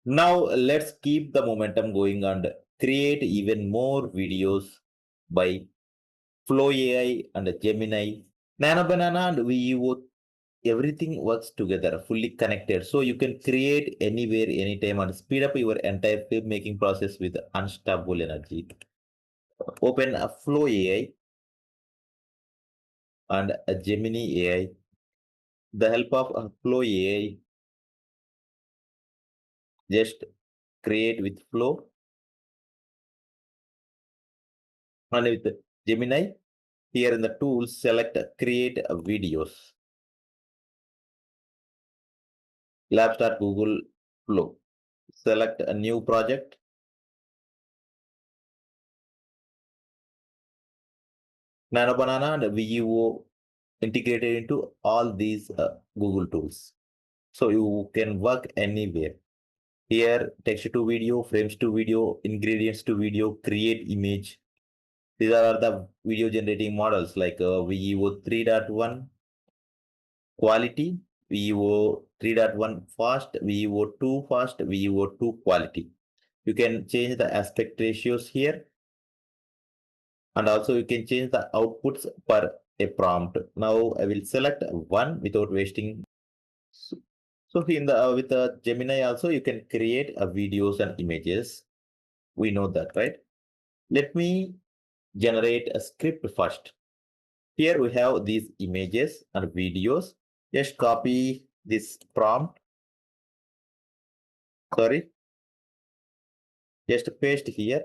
Now let's keep the momentum going and create even more videos by Flow AI and Gemini. Nano Banana and VEO, everything works together, fully connected. So you can create anywhere, anytime, and speed up your entire filmmaking process with unstoppable energy. Open a Flow AI and a Gemini AI. The help of a Flow AI, just create with Flow, and with Gemini, here in the tools, select create videos. Lab Google Flow. Select a new project. Nano Banana and VEO integrated into all these Google tools. So you can work anywhere. Here, text to video, frames to video, ingredients to video, create image. These are the video generating models like VEO 3.1 quality, VEO 3.1 fast, VEO 2 fast, VEO 2 quality. You can change the aspect ratios here, and also you can change the outputs per a prompt. Now I will select one without wasting. So in the with the Gemini also you can create videos and images. We know that, right? Let me generate a script first. Here we have these images and videos. Just copy this prompt. Sorry, just paste here.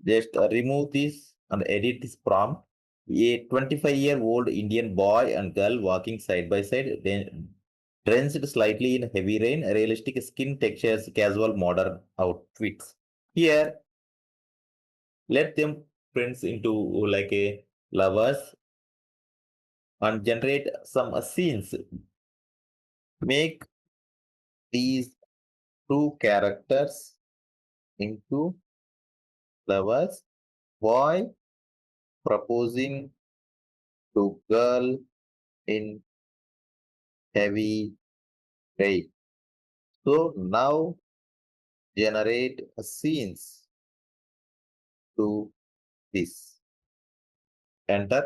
Just remove this and edit this prompt. A 25-year-old Indian boy and girl walking side by side, drenched slightly in heavy rain, realistic skin textures, casual modern outfits. Here, let them prints into like a lovers and generate some scenes. Make these two characters into lovers. Boy proposing to girl in heavy rain. So now generate scenes to this. Enter.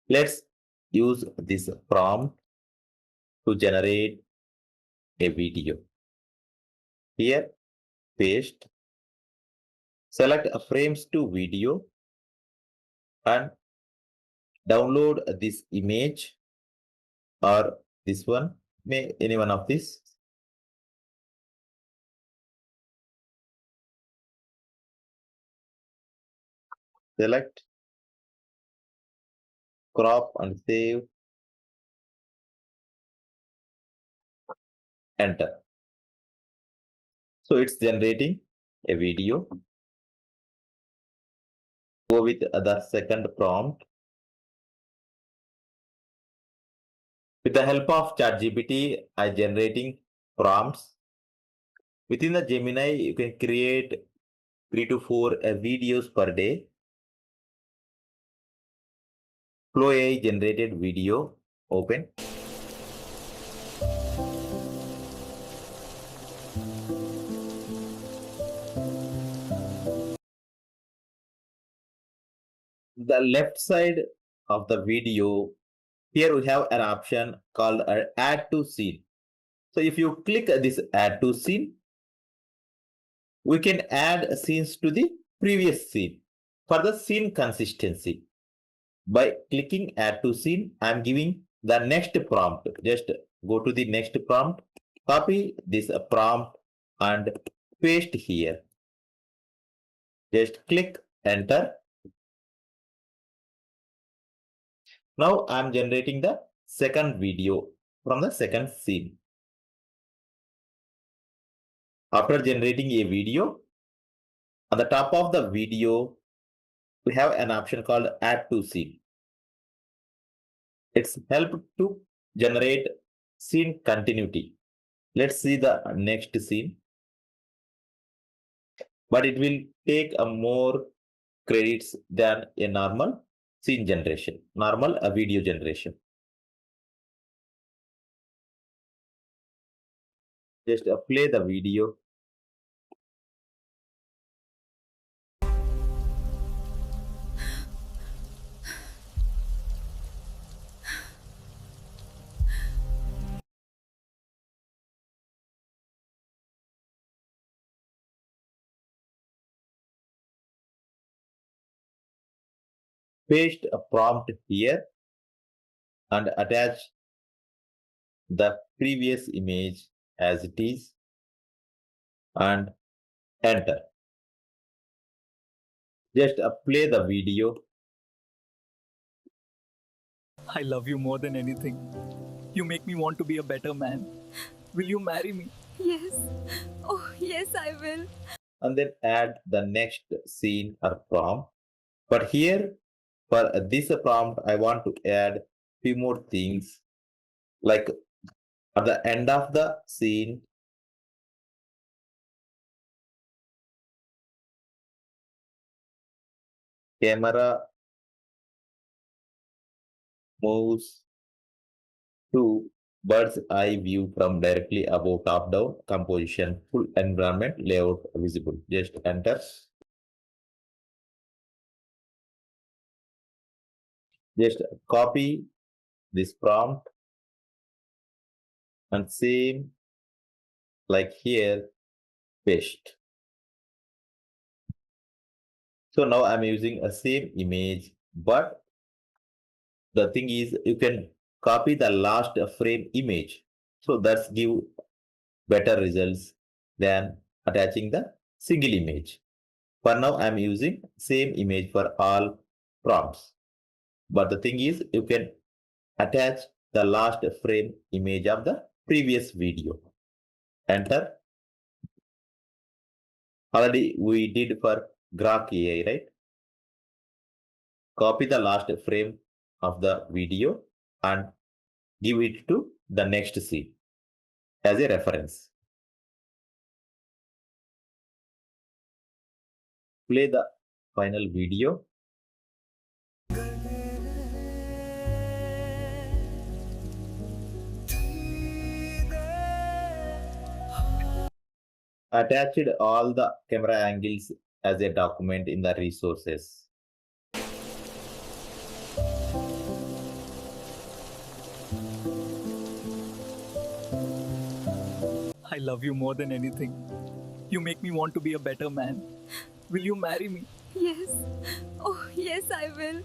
Let's use this prompt to generate a video. Here, paste. Select a frames to video and download this image or this one, may any one of this. Select, crop and save, enter. So it's generating a video. Go with the second prompt. With the help of ChatGPT, I generating prompts. Within the Gemini, you can create 3 to 4 videos per day. Flow AI generated video, open. The left side of the video, here we have an option called add to scene. So if you click this add to scene, we can add scenes to the previous scene for the scene consistency. By clicking add to scene, I'm giving the next prompt. Just go to the next prompt, copy this prompt and paste here. Just click enter. Now I'm generating the second video from the second scene. After generating a video, on the top of the video, we have an option called add to scene. It's helped to generate scene continuity. Let's see the next scene. But it will take a more credits than a normal scene generation, normal a video generation. Just play the video. Paste a prompt here and attach the previous image as it is and enter. Just play the video. I love you more than anything. You make me want to be a better man. Will you marry me? Yes. Oh, yes, I will. And then add the next scene or prompt. But here, for this prompt, I want to add few more things. Like at the end of the scene, camera moves to bird's eye view from directly above top down composition, full environment layout visible. Just enter. Just copy this prompt and same like here, paste. So now I'm using a same image, but the thing is you can copy the last frame image. So that's give better results than attaching the single image. For now, I'm using same image for all prompts. But the thing is you can attach the last frame image of the previous video. Enter. Already we did for Grok AI, right? Copy the last frame of the video and give it to the next scene as a reference. Play the final video. Attached all the camera angles as a document in the resources. I love you more than anything. You make me want to be a better man. Will you marry me? Yes. Oh, yes, I will.